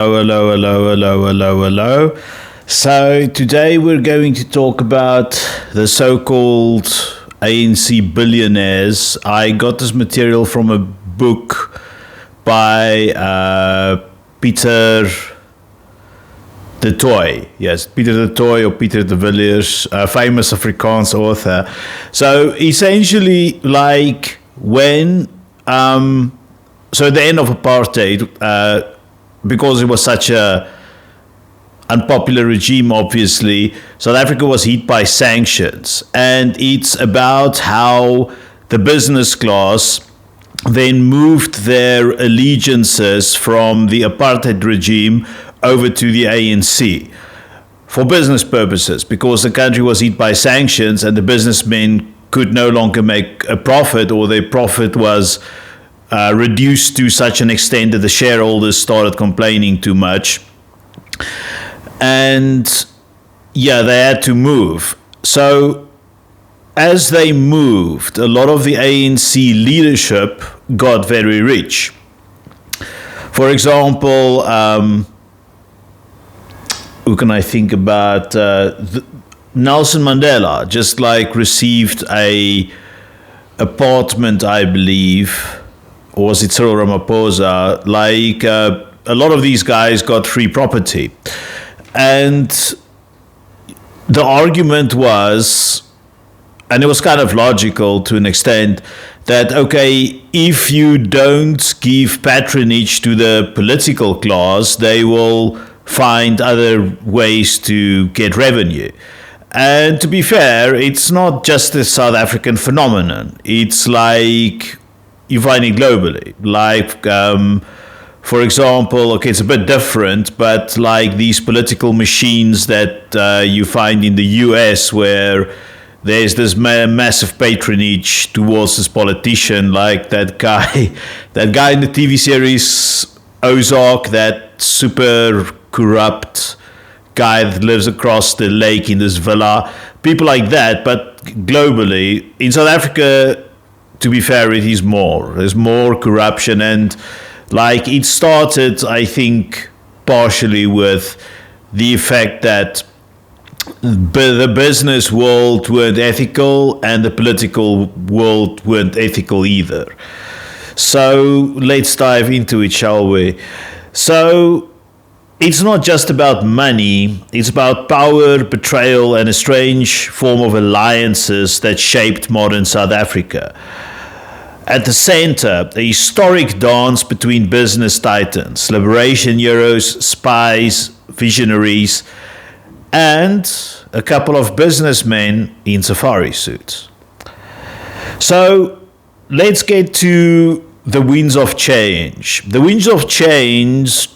Hello, hello, hello, hello, hello. So today we're going to talk about the so-called ANC Billionaires. I got this material from a book by Pieter du Toit. Yes, Pieter du Toit or Pieter de Villiers, a famous Afrikaans author. So essentially, like when, so at the end of apartheid, because it was such a unpopular regime, obviously, South Africa was hit by sanctions. And it's about how the business class then moved their allegiances from the apartheid regime over to the ANC for business purposes, because the country was hit by sanctions and the businessmen could no longer make a profit, or their profit was reduced to such an extent that the shareholders started complaining too much. And yeah, they had to move. So as they moved, a lot of the ANC leadership got very rich. For example, who can I think about? Nelson Mandela just like received a apartment, I believe, or was it Cyril Ramaphosa? Like a lot of these guys got free property. And the argument was, and it was kind of logical to an extent, that, okay, if you don't give patronage to the political class, they will find other ways to get revenue. And to be fair, it's not just a South African phenomenon. It's like you find it globally. Like, for example, okay, it's a bit different, but like these political machines that you find in the US, where there's this massive patronage towards this politician, like that guy in the TV series Ozark, that super corrupt guy that lives across the lake in this villa, people like that. But globally, in South Africa, to be fair, it is more. There's more corruption, and like it started, I think, partially with the effect that the business world weren't ethical and the political world weren't ethical either. So let's dive into it, shall we? So it's not just about money, it's about power, betrayal, and a strange form of alliances that shaped modern South Africa. At the center, a historic dance between business titans, liberation heroes, spies, visionaries, and a couple of businessmen in safari suits. So let's get to the winds of change. The winds of change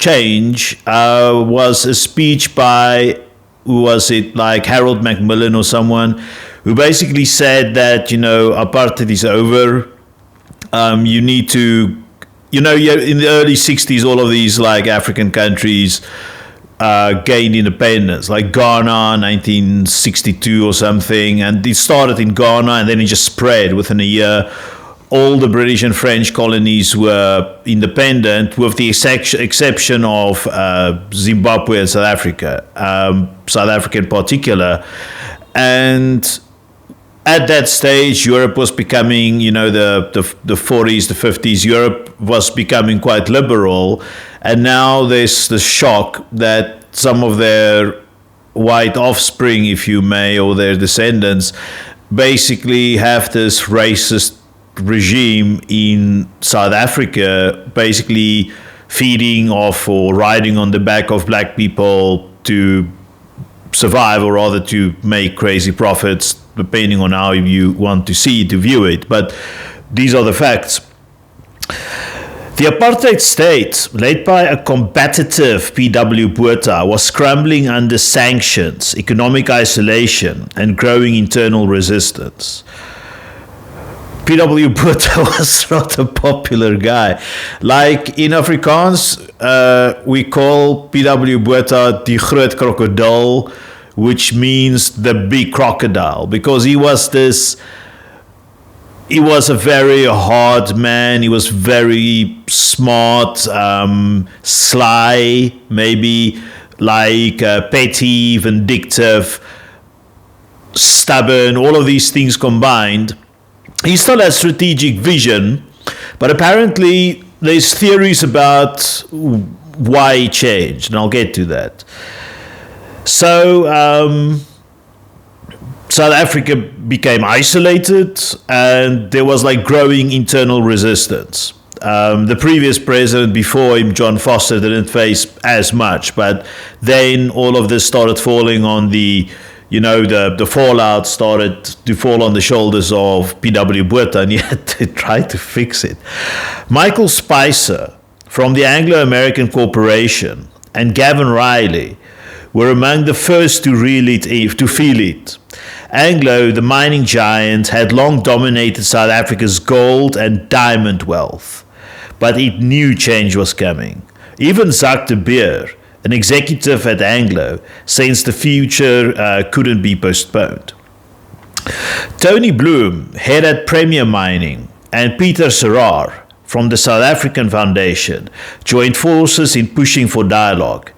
was a speech by, who was it, like Harold Macmillan or someone, who basically said that, you know, apartheid is over. You need to, you know, in the early 60s, all of these like African countries gained independence, like Ghana, 1962 or something. And it started in Ghana and then it just spread within a year. All the British and French colonies were independent, with the exception of Zimbabwe and South Africa, South Africa in particular. And at that stage, Europe was becoming, you know, the 40s, the 50s, Europe was becoming quite liberal. And now there's the shock that some of their white offspring, if you may, or their descendants, basically have this racist regime in South Africa, basically feeding off or riding on the back of black people to survive, or rather to make crazy profits, depending on how you want to see it, to view it. But these are the facts. The apartheid state, led by a combative P.W. Botha, was crumbling under sanctions, economic isolation, and growing internal resistance. P.W. Botha was not a popular guy. Like in Afrikaans, we call P.W. Botha die groot krokodil, which means the big crocodile, because he was this he was a very hard man. He was very smart, sly, maybe like petty, vindictive, stubborn, all of these things combined. He still has strategic vision, but apparently there's theories about why he changed, and I'll get to that. So South Africa became isolated, and there was like growing internal resistance. The previous president before him, John Foster, didn't face as much, but then all of this started falling on the fallout started to fall on the shoulders of P.W. Botha, and he had to try to fix it. Michael Spicer from the Anglo-American Corporation and Gavin Reilly were among the first to feel it. Anglo, the mining giant, had long dominated South Africa's gold and diamond wealth, but it knew change was coming. Even Jacques de Beer, an executive at Anglo, sensed the future couldn't be postponed. Tony Bloom, head at Premier Mining, and Peter Serrar from the South African Foundation joined forces in pushing for dialogue.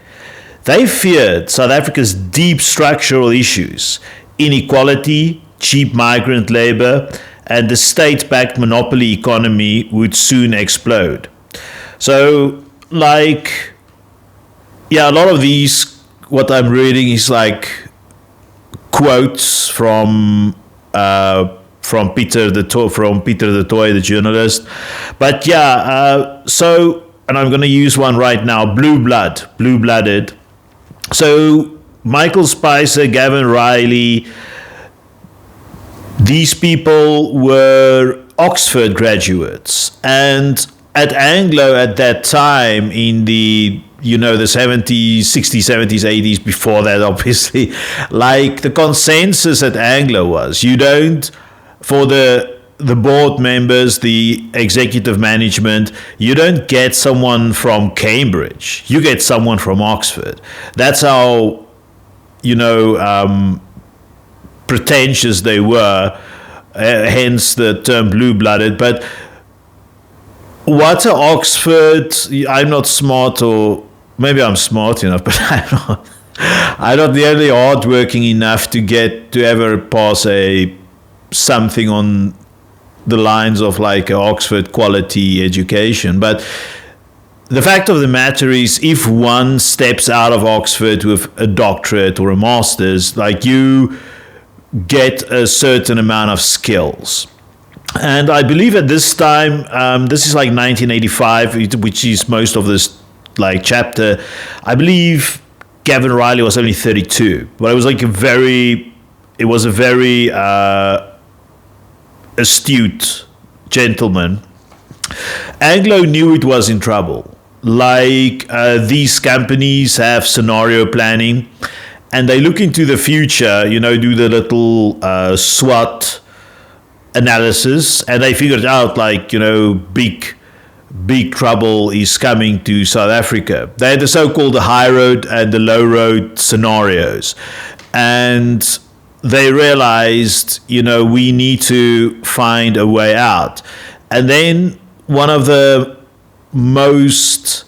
They feared South Africa's deep structural issues, inequality, cheap migrant labor, and the state-backed monopoly economy would soon explode. So, a lot of these, what I'm reading is like quotes from Pieter du Toit, the journalist. But and I'm going to use one right now, blue-blooded. So Michael Spicer, Gavin Reilly, these people were Oxford graduates, and at Anglo at that time in the the 70s, 60s, 70s, 80s, before that, obviously, like the consensus at Anglo was, for the board members, the executive management, you don't get someone from Cambridge, you get someone from Oxford. That's how, pretentious they were, hence the term blue-blooded. But what's Oxford? I'm not smart, or maybe I'm smart enough, but I'm not nearly hardworking enough to ever pass something on the lines of like an Oxford quality education. But the fact of the matter is, if one steps out of Oxford with a doctorate or a master's, like, you get a certain amount of skills. And I believe at this time, this is like 1985, which is most of this like chapter. I believe Gavin Reilly was only 32, but it was like a very astute gentleman. Anglo knew it was in trouble. Like, these companies have scenario planning, and they look into the future, do the little SWOT analysis, and they figured out, like, big trouble is coming to South Africa. They had the so-called the high road and the low road scenarios, and they realized, we need to find a way out. And then one of the most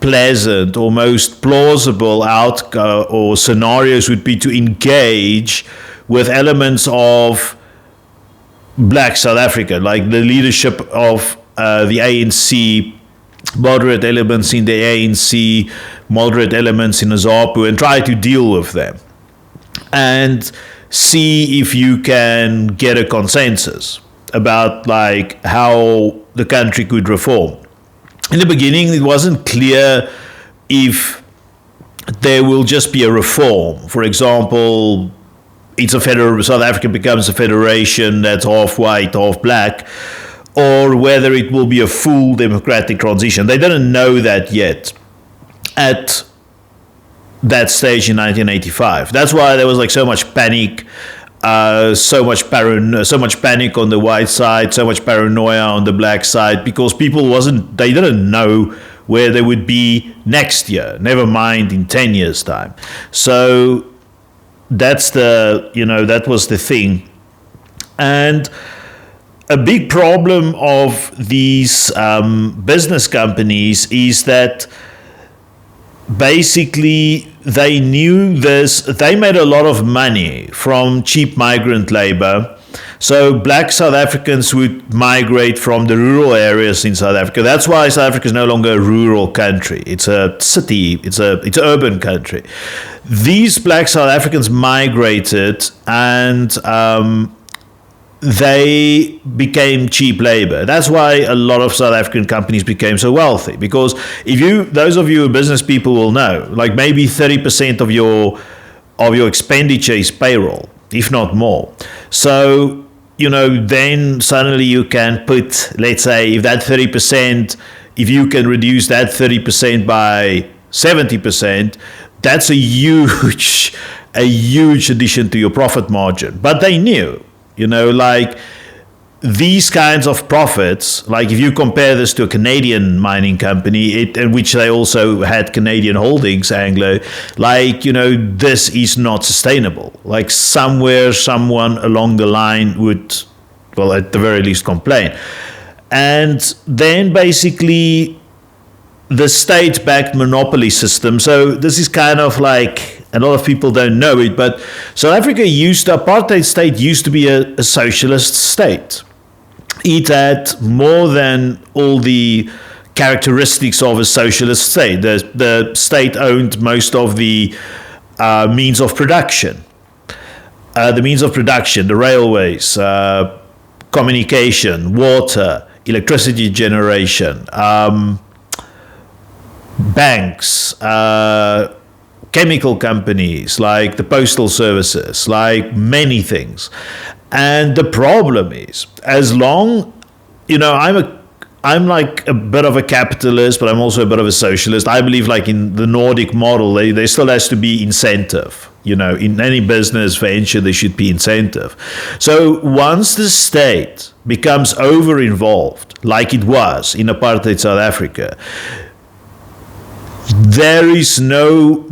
pleasant or most plausible outcome or scenarios would be to engage with elements of Black South Africa, like the leadership of the ANC, moderate elements in the ANC, moderate elements in ZAPU, and try to deal with them and see if you can get a consensus about like how the country could reform. In the beginning, it wasn't clear if there will just be a reform. For example, South Africa becomes a federation that's half white, half black, or whether it will be a full democratic transition. They didn't know that yet at that stage in 1985. That's why there was like so much panic, so much panic on the white side, so much paranoia on the black side, because people they didn't know where they would be next year, never mind in 10 years' time. So that was the thing. And a big problem of these business companies is that basically they knew this, they made a lot of money from cheap migrant labor. So black South Africans would migrate from the rural areas in South Africa. That's why South Africa is no longer a rural country. It's a city, it's an urban country. These black South Africans migrated and they became cheap labor. That's why a lot of South African companies became so wealthy. Because those of you who are business people will know, like maybe 30% of your expenditure is payroll, if not more. So, then suddenly you can put, let's say, if you can reduce that 30% by 70%, that's a huge addition to your profit margin. But they knew, like these kinds of profits, like if you compare this to a Canadian mining company, in which they also had Canadian holdings, Anglo, this is not sustainable. Like somewhere, someone along the line would, well, at the very least complain. And then basically the state-backed monopoly system. So this is kind of like, a lot of people don't know it, but South Africa apartheid state used to be a socialist state. It had more than all the characteristics of a socialist state. The state owned most of the means of production. The railways, communication, water, electricity generation, banks, chemical companies, like the postal services, like many things. And the problem is, as long, I'm like a bit of a capitalist, but I'm also a bit of a socialist. I believe like in the Nordic model, there still has to be incentive. In any business venture, there should be incentive. So once the state becomes over-involved, like it was in apartheid South Africa, there's no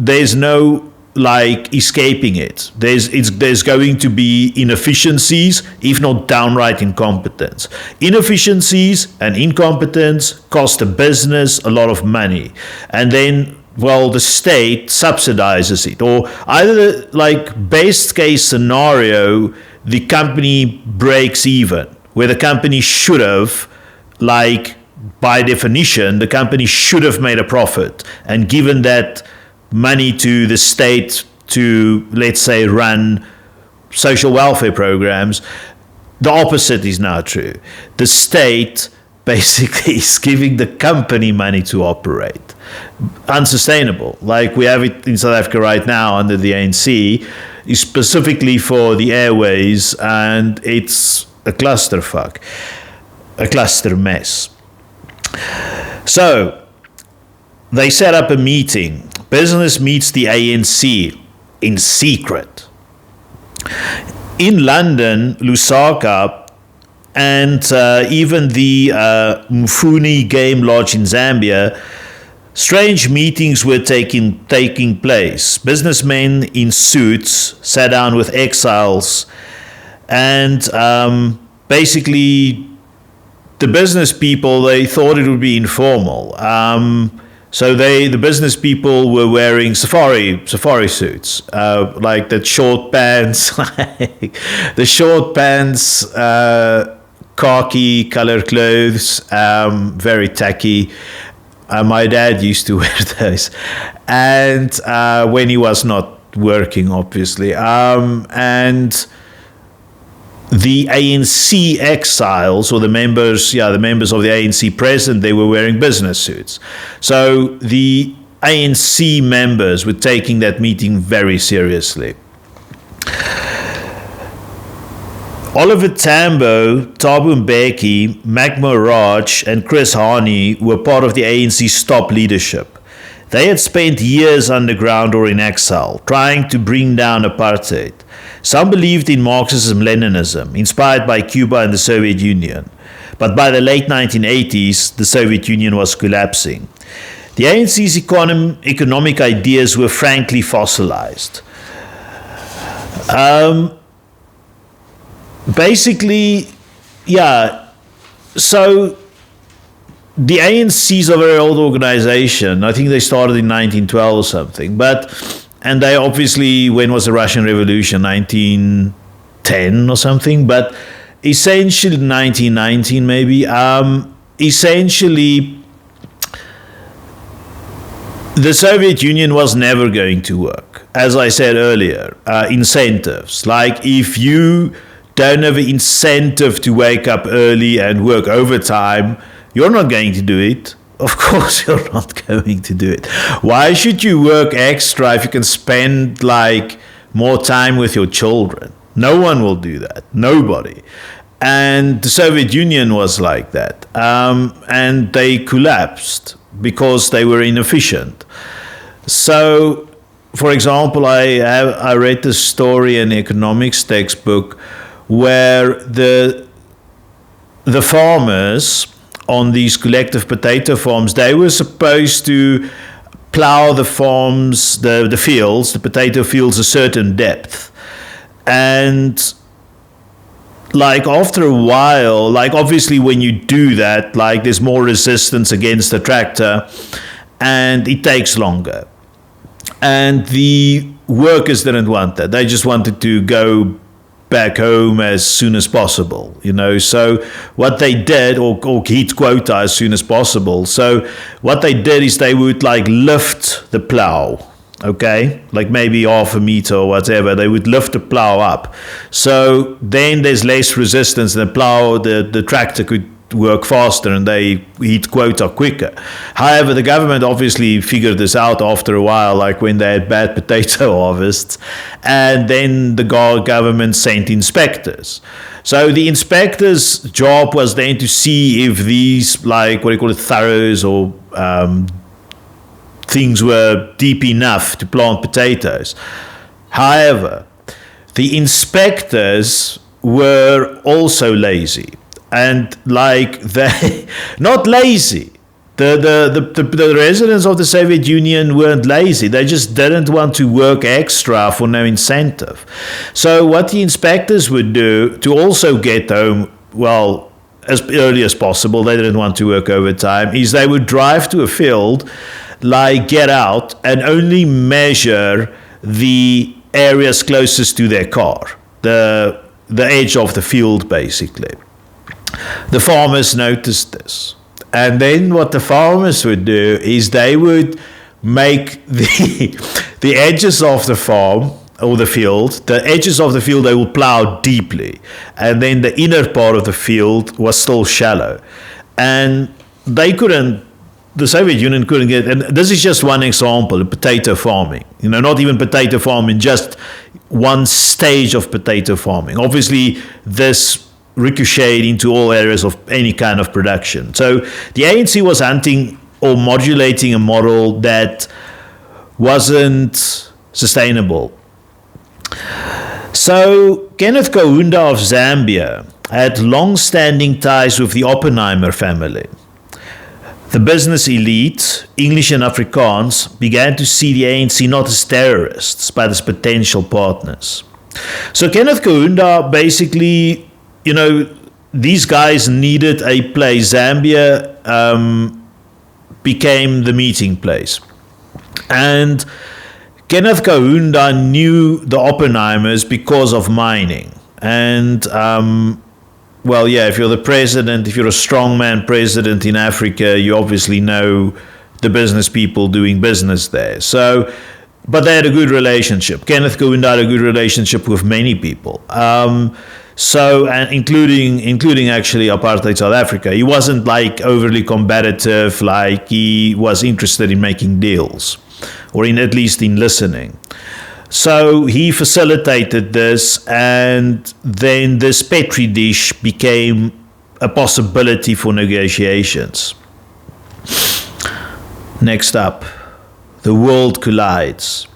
like escaping it. There's going to be inefficiencies, if not downright incompetence. Inefficiencies and incompetence cost a business a lot of money, and then, well, the state subsidizes it, or either, like, best case scenario, the company breaks even, where the company should have, like, by definition, the company should have made a profit and given that money to the state to, let's say, run social welfare programs. The opposite is now true. The state basically is giving the company money to operate. Unsustainable. Like we have it in South Africa right now under the ANC, is specifically for the airways, and it's a clusterfuck, a cluster mess. So they set up a meeting. Business meets the ANC in secret. In London, Lusaka, and even the Mfuwe Game Lodge in Zambia, strange meetings were taking place. Businessmen in suits sat down with exiles, and basically the business people, they thought it would be informal. So the business people were wearing safari suits, like the short pants, khaki color clothes, very tacky. My dad used to wear those, and when he was not working, obviously, and the ANC exiles, or the members of the ANC present, they were wearing business suits. So the ANC members were taking that meeting very seriously. Oliver Tambo, Thabo Mbeki, Mac Maharaj, and Chris Hani were part of the ANC's top leadership. They had spent years underground or in exile, trying to bring down apartheid. Some believed in Marxism-Leninism, inspired by Cuba and the Soviet Union. But by the late 1980s, the Soviet Union was collapsing. The ANC's economic ideas were frankly fossilized. Basically, yeah, so the ANC is a very old organization. I think they started in 1912 or something. And they obviously, when was the Russian Revolution? 1910 or something. But essentially, 1919 maybe. Essentially, the Soviet Union was never going to work. As I said earlier, incentives. Like if you don't have an incentive to wake up early and work overtime, you're not going to do it. Of course you're not going to do it. Why should you work extra if you can spend like more time with your children? No one will do that. Nobody. And the Soviet Union was like that. And they collapsed because they were inefficient. So, for example, I read the story in an economics textbook where the farmers on these collective potato farms, they were supposed to plow the farms, the fields, the potato fields, a certain depth. And like after a while, like obviously when you do that, like there's more resistance against the tractor and it takes longer. And the workers didn't want that. They just wanted to go back home as soon as possible, you know. So what they did, or hit quota as soon as possible. So what they did is they would like lift the plow, okay, like maybe half a meter or whatever. They would lift the plow up. So then there's less resistance. The plow, the tractor could work faster and they hit quota quicker. However, the government obviously figured this out after a while, like when they had bad potato harvests, and then the government sent inspectors. So the inspectors' job was then to see if these, like, what do you call it, furrows or things were deep enough to plant potatoes. However, the inspectors were also lazy. And like they, not lazy. The residents of the Soviet Union weren't lazy. They just didn't want to work extra for no incentive. So what the inspectors would do to also get home, well, as early as possible, they didn't want to work overtime, is they would drive to a field, like get out and only measure the areas closest to their car, the edge of the field basically. The farmers noticed this. And then what the farmers would do is they would make the edges of the farm or the field, the edges of the field they would plow deeply. And then the inner part of the field was still shallow. And they couldn't, the Soviet Union couldn't get, and this is just one example, potato farming. You know, not even potato farming, just one stage of potato farming. Obviously, this ricocheted into all areas of any kind of production. So the ANC was hunting or modulating a model that wasn't sustainable. So Kenneth Kaunda of Zambia had long-standing ties with the Oppenheimer family. The business elite, English and Afrikaans, began to see the ANC not as terrorists, but as potential partners. So Kenneth Kaunda basically, you know, these guys needed a place. Zambia became the meeting place. And Kenneth Kaunda knew the Oppenheimers because of mining. And, well, yeah, if you're the president, if you're a strongman president in Africa, you obviously know the business people doing business there. So, but they had a good relationship. Kenneth Kaunda had a good relationship with many people. So, and including actually apartheid South Africa. He wasn't like overly combative, like he was interested in making deals, or in at least in listening. So he facilitated this, and then this petri dish became a possibility for negotiations. Next up, the world collides.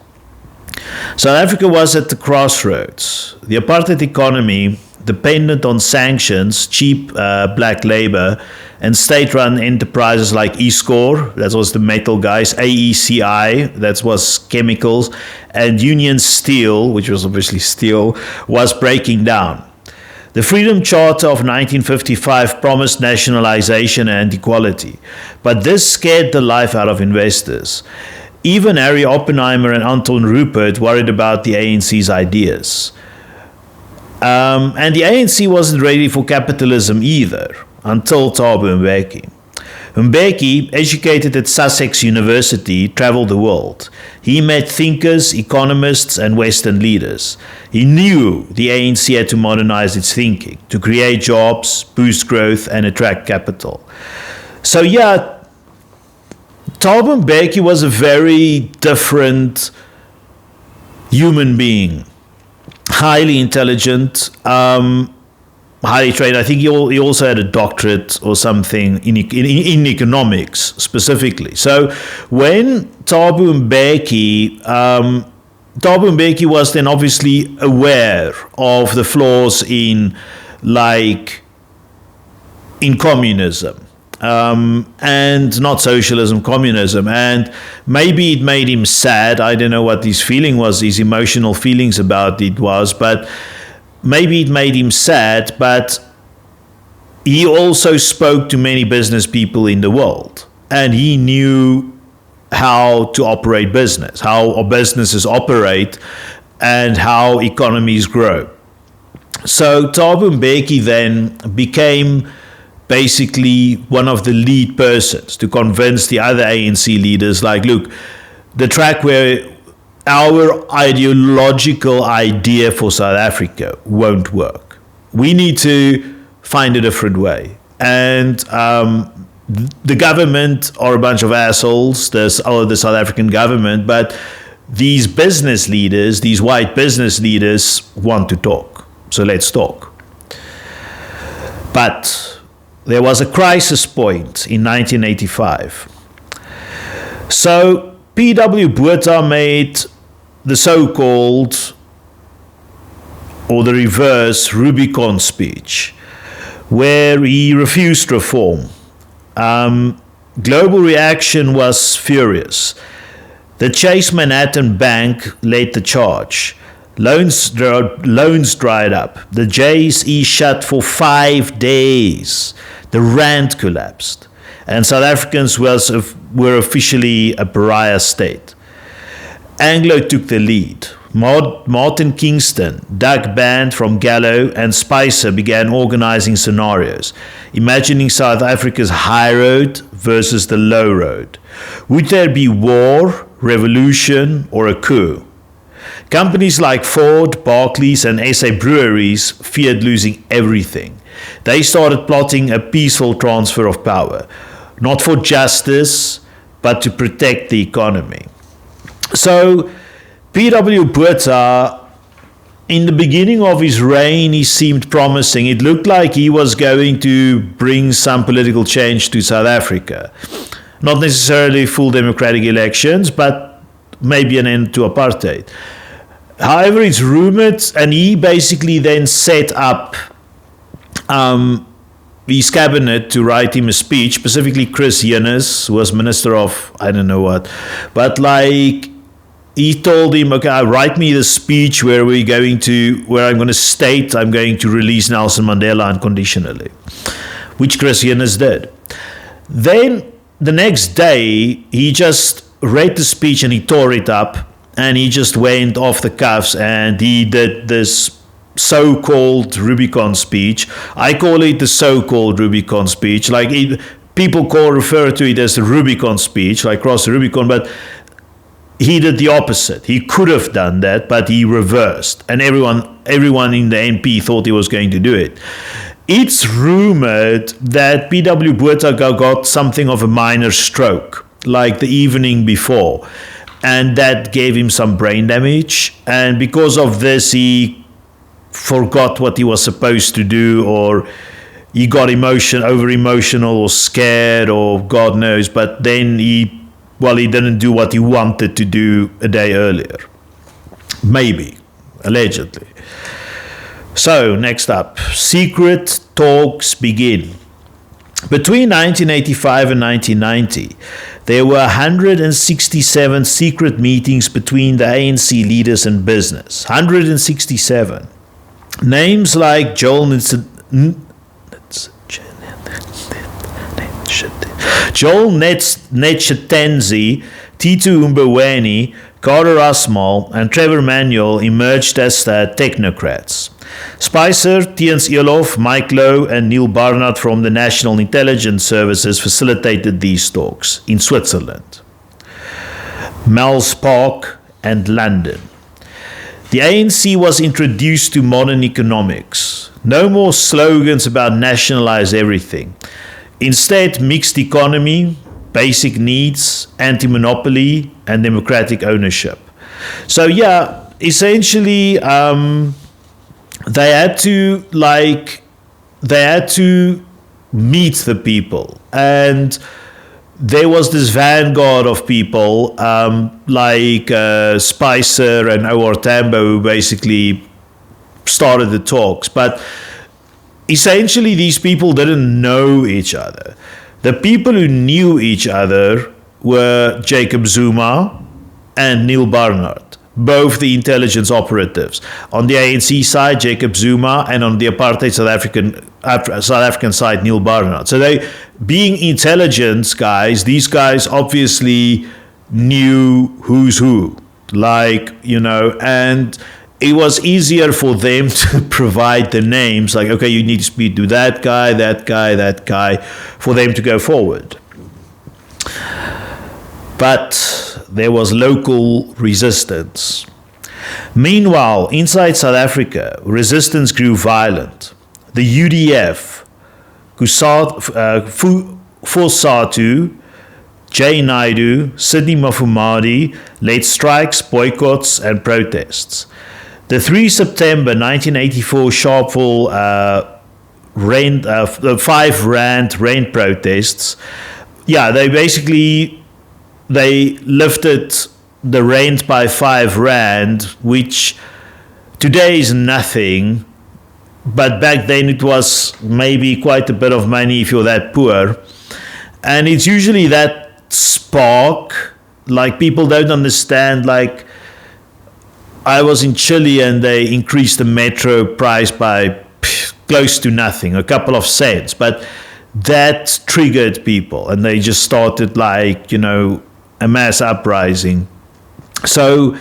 South Africa was at the crossroads. The apartheid economy, dependent on sanctions, cheap black labor, and state-run enterprises like Escor, that was the metal guys, AECI, that was chemicals, and Union Steel, which was obviously steel, was breaking down. The Freedom Charter of 1955 promised nationalization and equality, but this scared the life out of investors. Even Harry Oppenheimer and Anton Rupert worried about the ANC's ideas. And the ANC wasn't ready for capitalism either, until Thabo Mbeki. Mbeki, educated at Sussex University, traveled the world. He met thinkers, economists, and Western leaders. He knew the ANC had to modernize its thinking, to create jobs, boost growth, and attract capital. So yeah, Thabo Mbeki was a very different human being. Highly intelligent, highly trained. I think he also had a doctorate or something in economics specifically. So when Thabo Mbeki was then obviously aware of the flaws in communism. And not socialism, communism. And maybe it made him sad. I don't know what his feeling was, his emotional feelings about it was, but maybe it made him sad. But he also spoke to many business people in the world, and he knew how to operate business, how businesses operate, and how economies grow. So Thabo Mbeki then became basically one of the lead persons to convince the other ANC leaders, look, the track where our ideological idea for South Africa won't work. We need to find a different way. And the government are a bunch of assholes, the South African government, but these business leaders, these white business leaders, want to talk. So let's talk. But there was a crisis point in 1985. So P.W. Botha made the so-called, or the reverse, Rubicon speech, where he refused reform. Global reaction was furious. The Chase Manhattan Bank led the charge. Loans dried up. The JSE shut for 5 days. The rand collapsed, and South Africans were officially a pariah state. Anglo took the lead. Martin Kingston, Doug Band from Gallo, and Spicer began organizing scenarios, imagining South Africa's high road versus the low road. Would there be war, revolution, or a coup? Companies like Ford, Barclays, and SA Breweries feared losing everything. They started plotting a peaceful transfer of power, not for justice, but to protect the economy. So, P.W. Botha, in the beginning of his reign, he seemed promising. It looked like he was going to bring some political change to South Africa. Not necessarily full democratic elections, but maybe an end to apartheid. However, it's rumored, and he basically then set up his cabinet to write him a speech, specifically Chris Yunis, who was minister of I don't know what, but he told him, okay, write me the speech where I'm going to state I'm going to release Nelson Mandela unconditionally, which Chris Yunis did. Then the next day, he just read the speech and he tore it up, and he just went off the cuffs and he did this so-called Rubicon speech. I call it the so-called Rubicon speech. People refer to it as the Rubicon speech, cross the Rubicon, but he did the opposite. He could have done that, but he reversed, and everyone in the NP thought he was going to do it. It's rumored that P.W. Botha got something of a minor stroke, like the evening before, and that gave him some brain damage, and because of this he forgot what he was supposed to do, or he got over emotional or scared, or God knows, but then he didn't do what he wanted to do a day earlier. Maybe, allegedly. So, next up, secret talks begin. Between 1985 and 1990, there were 167 secret meetings between the ANC leaders and business. 167. Names like Joel Netshitenzi, Titu Mboweni, Carter Asmal, and Trevor Manuel emerged as technocrats. Spicer, Tiens Elof, Mike Lowe, and Neil Barnard from the National Intelligence Services facilitated these talks in Switzerland, Mel's Park, and London. The ANC was introduced to modern economics. No more slogans about nationalize everything. Instead, mixed economy, basic needs, anti-monopoly, and democratic ownership. So yeah, essentially, they had to meet the people, and there was this vanguard of people like Spicer and O.R. Tambo, who basically started the talks. But essentially, these people didn't know each other. The people who knew each other were Jacob Zuma and Neil Barnard, both the intelligence operatives. On the ANC side, Jacob Zuma, and on the apartheid South African side, Neil Barnard. So they, being intelligence guys, these guys obviously knew who's who, and it was easier for them to provide the names, like, okay, you need to speak to that guy, for them to go forward. But there was local resistance. Meanwhile, inside South Africa, resistance grew violent. The UDF, Fosatu, Jay Naidu, Sidney Mafumadi led strikes, boycotts, and protests. The 3 September 1984 Sharpeville the 5 Rand rent protests, they lifted the rent by 5 Rand, which today is nothing, but back then it was maybe quite a bit of money if you're that poor. And it's usually that spark, like people don't understand, like I was in Chile and they increased the metro price by close to nothing, a couple of cents, but that triggered people and they just started a mass uprising. So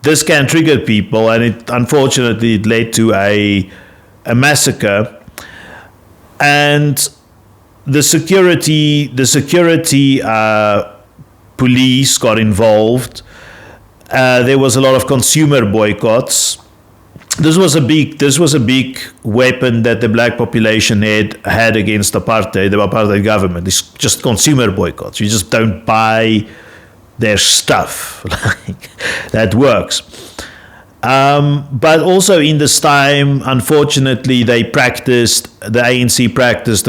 this can trigger people, and it unfortunately it led to a massacre. And the security police got involved. There was a lot of consumer boycotts. This was a big weapon that the black population had against apartheid, the apartheid government. It's just consumer boycotts. You just don't buy their stuff. That works. But also in this time, unfortunately, the ANC practiced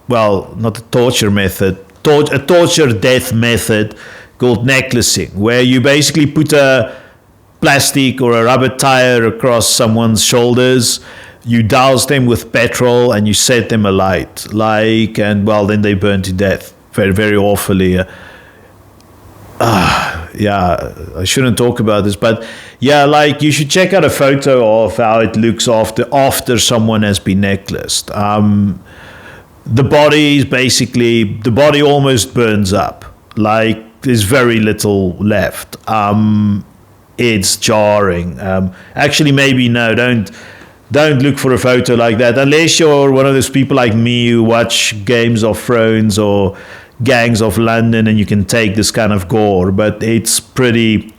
not a torture method, a torture death method called necklacing, where you basically put a plastic or a rubber tire across someone's shoulders, you douse them with petrol, and you set them alight, then they burn to death very, very awfully. I shouldn't talk about this, but you should check out a photo of how it looks after someone has been necklaced. The body almost burns up, there's very little left. It's jarring. Actually, maybe no, don't look for a photo like that unless you're one of those people like me who watch Games of Thrones or Gangs of London, and you can take this kind of gore, but it's pretty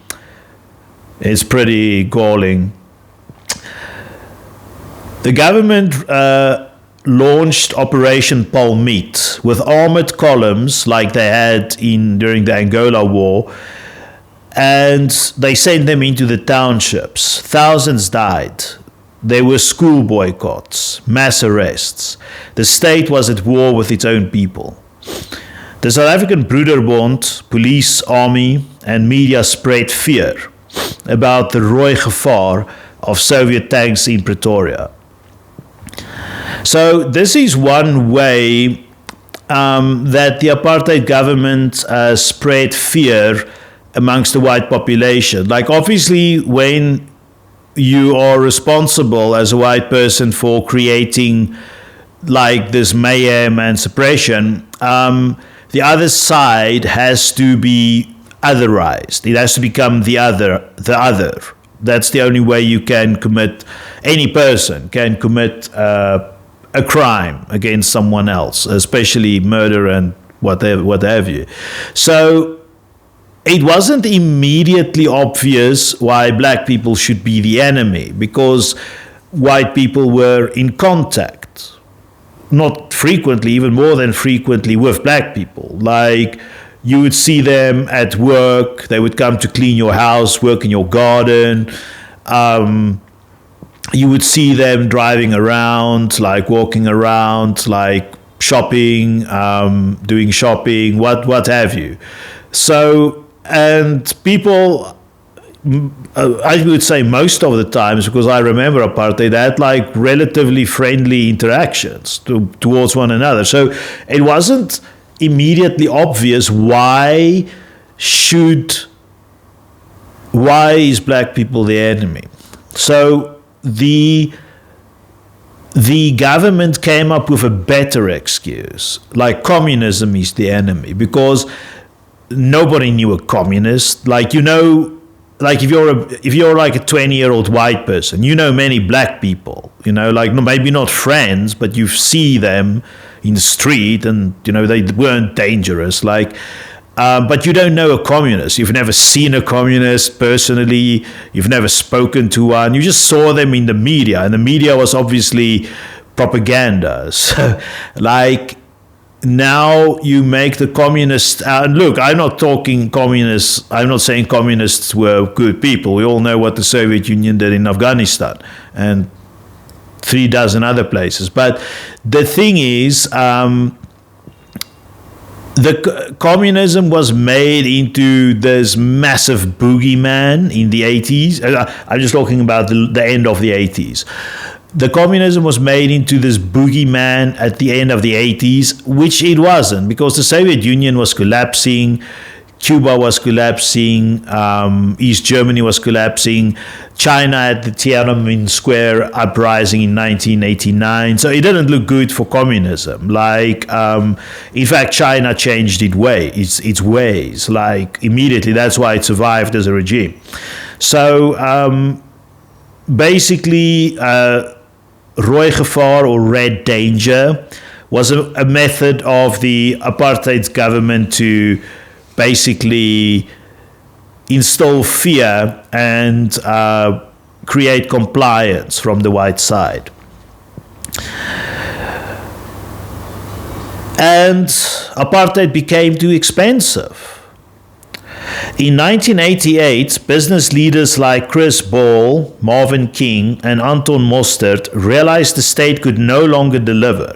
galling. The government launched Operation Palmite with armored columns like they had during the Angola War, and they sent them into the townships. Thousands died. There were school boycotts, mass arrests. The state was at war with its own people. The South African Broederbond, police, army, and media spread fear about the rooi gevaar of Soviet tanks in Pretoria. So this is one way that the apartheid government spread fear amongst the white population. Obviously, when you are responsible as a white person for creating like this mayhem and suppression, the other side has to be otherized. It has to become the other. That's the only way you can commit, any person can commit a crime against someone else, especially murder and what have you. So it wasn't immediately obvious why black people should be the enemy, because white people were in contact, not frequently, even more than frequently, with black people. Like, you would see them at work, they would come to clean your house, work in your garden. You would see them driving around, like walking around, like shopping, doing shopping, what have you. So, and people, I would say most of the times, because I remember apartheid, they had like relatively friendly interactions towards one another. So it wasn't immediately obvious why is black people the enemy. So the government came up with a better excuse, like communism is the enemy, because nobody knew a communist. Like, you know, like if you're like a 20-year-old white person, you know many black people, you know, like maybe not friends, but you see them in the street, and you know they weren't dangerous. Like, but you don't know a communist. You've never seen a communist personally. You've never spoken to one. You just saw them in the media, and the media was obviously propaganda. So, like, now you make the communists. And look, I'm not talking communists. I'm not saying communists were good people. We all know what the Soviet Union did in Afghanistan and 3 dozen other places. But the thing is, the communism was made into this massive boogeyman in the 80s. I'm just talking about the end of the 80s. The communism was made into this boogeyman at the end of the 80s, which it wasn't, because the Soviet Union was collapsing, Cuba was collapsing, East Germany was collapsing, China had the Tiananmen Square uprising in 1989. So it didn't look good for communism. Like, in fact, China changed its ways, like immediately. That's why it survived as a regime. So basically, rooi gevaar or red danger was a method of the apartheid government to basically install fear and create compliance from the white side. And apartheid became too expensive. In 1988, business leaders like Chris Ball, Marvin King, and Anton Mostert realized the state could no longer deliver.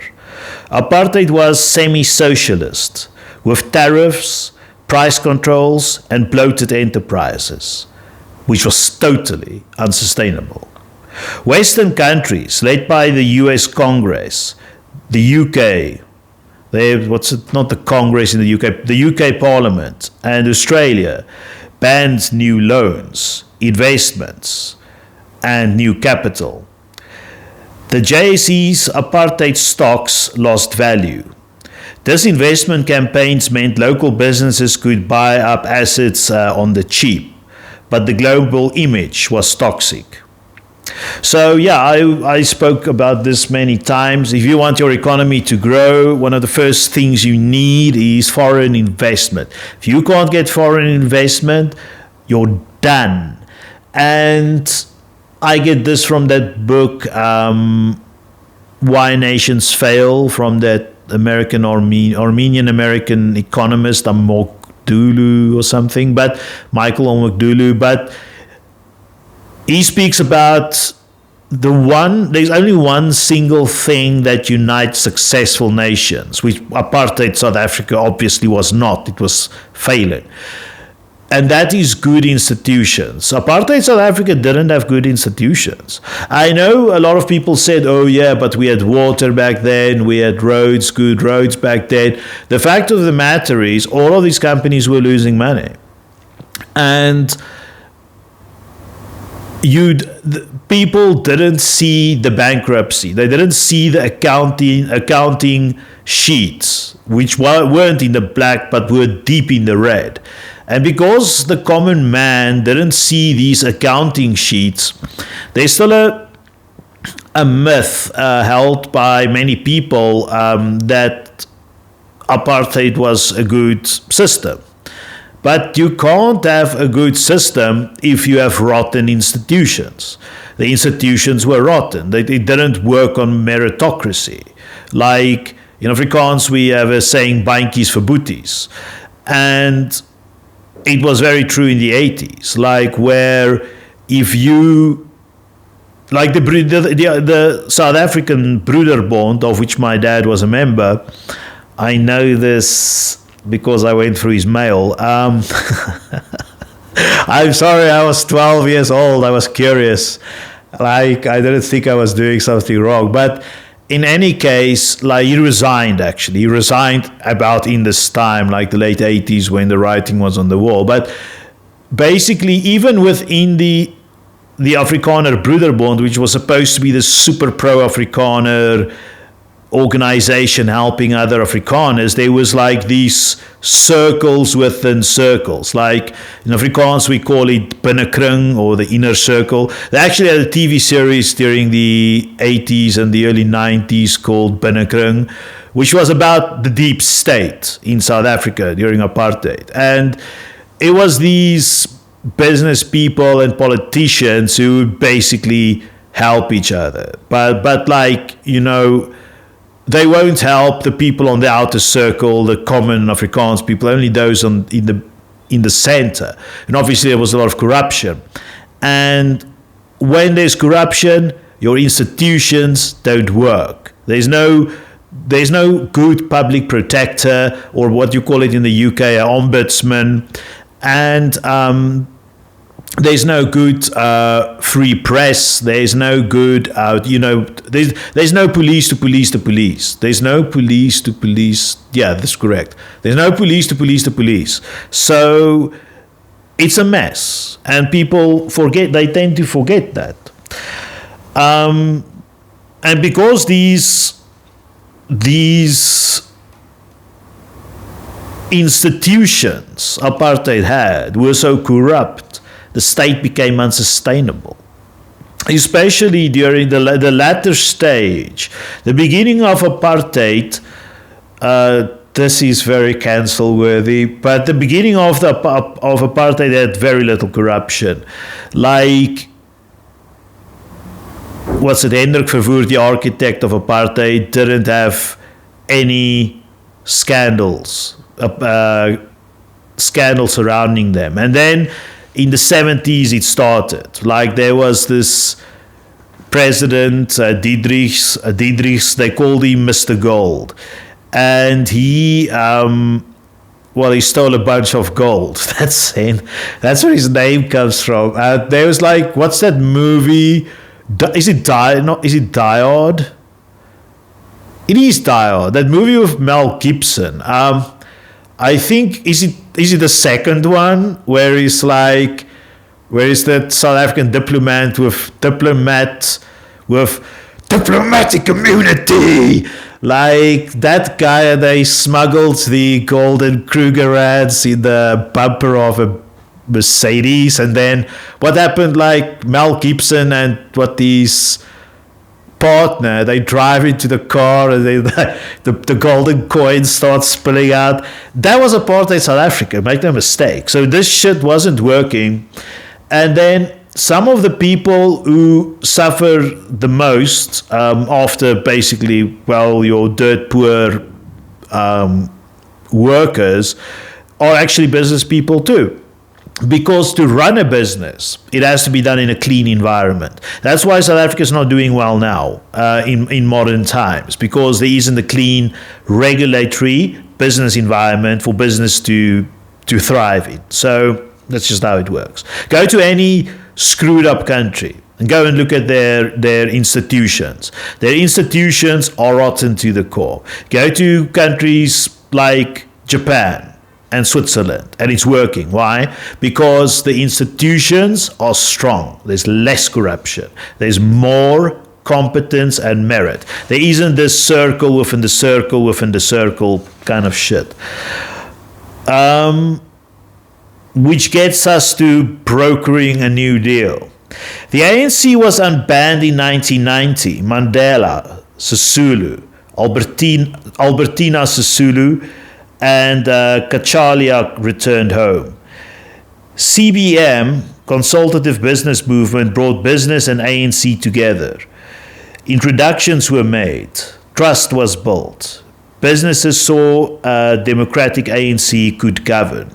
Apartheid was semi-socialist, with tariffs, price controls, and bloated enterprises, which was totally unsustainable. Western countries, led by the US Congress, the UK, not the Congress in the UK Parliament, and Australia, banned new loans, investments, and new capital. The JSE's apartheid stocks lost value. Disinvestment campaigns meant local businesses could buy up assets on the cheap, but the global image was toxic. So yeah, I spoke about this many times. If you want your economy to grow, one of the first things you need is foreign investment. If you can't get foreign investment, you're done. And I get this from that book, Why Nations Fail, from that Armenian-American economist, Omoghdulu or something, but Michael Omoghdulu. But he speaks about there's only one single thing that unites successful nations, which apartheid South Africa obviously was not. It was failing. And that is good institutions. Apartheid South Africa didn't have good institutions. I know a lot of people said, oh yeah, but we had water back then, we had roads, good roads back then. The fact of the matter is, all of these companies were losing money. And people didn't see the bankruptcy. They didn't see the accounting sheets, which weren't in the black but were deep in the red. And because the common man didn't see these accounting sheets, there's still a myth held by many people that apartheid was a good system. But you can't have a good system if you have rotten institutions. The institutions were rotten. They didn't work on meritocracy. Like in Afrikaans, we have a saying, "Bandjies vir boeties." And it was very true in the 80s. Like where if you, like the South African Broederbond, of which my dad was a member, I know this because I went through his mail. I'm sorry, I was 12 years old. I was curious. Like, I didn't think I was doing something wrong. But in any case, like, he resigned, actually. He resigned about in this time, like the late 80s, when the writing was on the wall. But basically, even within the Afrikaner Broederbond, which was supposed to be the super pro-Afrikaner organization helping other Afrikaners, there was like these circles within circles. Like in Afrikaans, we call it binnekring, or the inner circle. They actually had a TV series during the 80s and the early 90s called Binnekring, which was about the deep state in South Africa during apartheid. And it was these business people and politicians who would basically help each other. But like, you know, they won't help the people on the outer circle, the common Afrikaans people, only those in the center. And obviously there was a lot of corruption. And when there's corruption, your institutions don't work. There's no good public protector, or what you call it in the UK, an ombudsman. And there's no good free press. There's no good, there's no police to police the police. There's no police to police. Yeah, that's correct. There's no police to police the police. So it's a mess. And people they tend to forget that. And because these institutions apartheid had were so corrupt, the state became unsustainable, especially during the latter stage. The beginning of apartheid, this is very cancel-worthy, but the beginning of apartheid had very little corruption. Like, Hendrik Verwoerd, the architect of apartheid, didn't have any scandals surrounding them. And then in the 70s, it started. Like, there was this president, Diedrichs, they called him Mr. Gold. And he stole a bunch of gold. That's where his name comes from. There was like, what's that movie? Is it Diode? It is Diode. That movie with Mel Gibson. I think, is it the second one where is that South African diplomat with diplomatic immunity? Like that guy, they smuggled the golden Kruger ads in the bumper of a Mercedes, and then what happened? Like Mel Gibson and his partner, they drive into the car, and the golden coins start spilling out. That was apartheid South Africa, make no mistake. So this shit wasn't working. And then some of the people who suffer the most after basically, your dirt poor workers are actually business people too. Because to run a business, it has to be done in a clean environment. That's why South Africa is not doing well now in modern times, because there isn't a clean regulatory business environment for business to thrive in. So that's just how it works. Go to any screwed up country and go and look at their institutions. Their institutions are rotten to the core. Go to countries like Japan, and Switzerland, and it's working. Why? Because the institutions are strong. There's less corruption. There's more competence and merit. There isn't this circle within the circle within the circle kind of shit. Which gets us to brokering a new deal. The ANC was unbanned in 1990. Mandela, Sisulu, Albertina Sisulu, and Kachalia returned home. CBM, Consultative Business Movement, brought business and ANC together. Introductions were made. Trust was built. Businesses saw a democratic ANC could govern.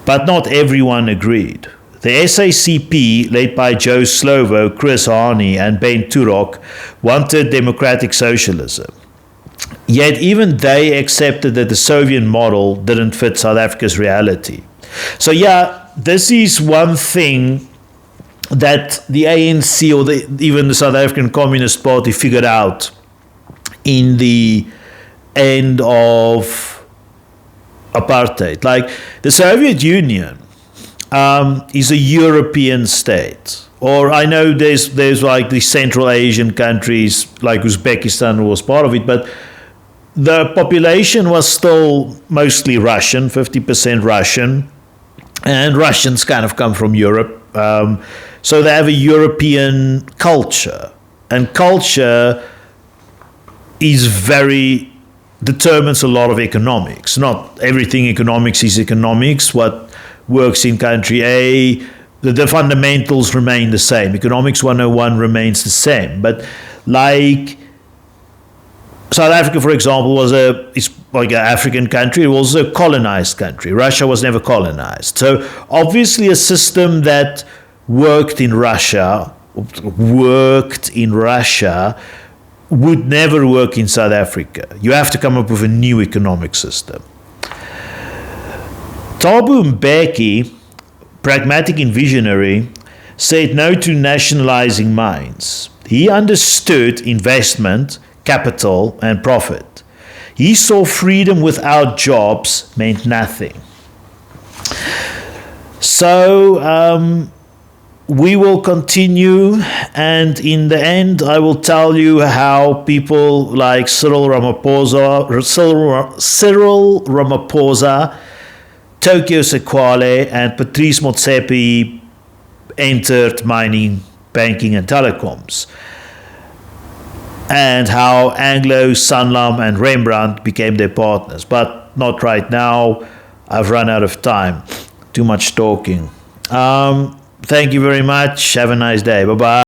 But not everyone agreed. The SACP, led by Joe Slovo, Chris Hani, and Ben Turok, wanted democratic socialism. Yet even they accepted that the Soviet model didn't fit South Africa's reality. So yeah, this is one thing that the ANC or even the South African Communist Party figured out in the end of apartheid. Like the Soviet Union is a European state. Or I know there's like the Central Asian countries like Uzbekistan was part of it, but the population was still mostly Russian, 50% Russian, and Russians kind of come from Europe. So they have a European culture, and culture determines a lot of economics. Not everything economics is economics. What works in country A, the fundamentals remain the same. Economics 101 remains the same. But like South Africa, for example, it's like an African country. It was a colonized country. Russia was never colonized. So obviously a system that worked in Russia would never work in South Africa. You have to come up with a new economic system. Thabo Mbeki, pragmatic and visionary, said no to nationalizing mines. He understood investment, capital, and profit. He saw freedom without jobs meant nothing. So we will continue, and in the end, I will tell you how people like Cyril Ramaphosa, Tokyo Sequale, and Patrice Motsepe entered mining, banking, and telecoms, and how Anglo, Sanlam, and Rembrandt became their partners. But not right now. I've run out of time. Too much talking. Thank you very much. Have a nice day. Bye-bye.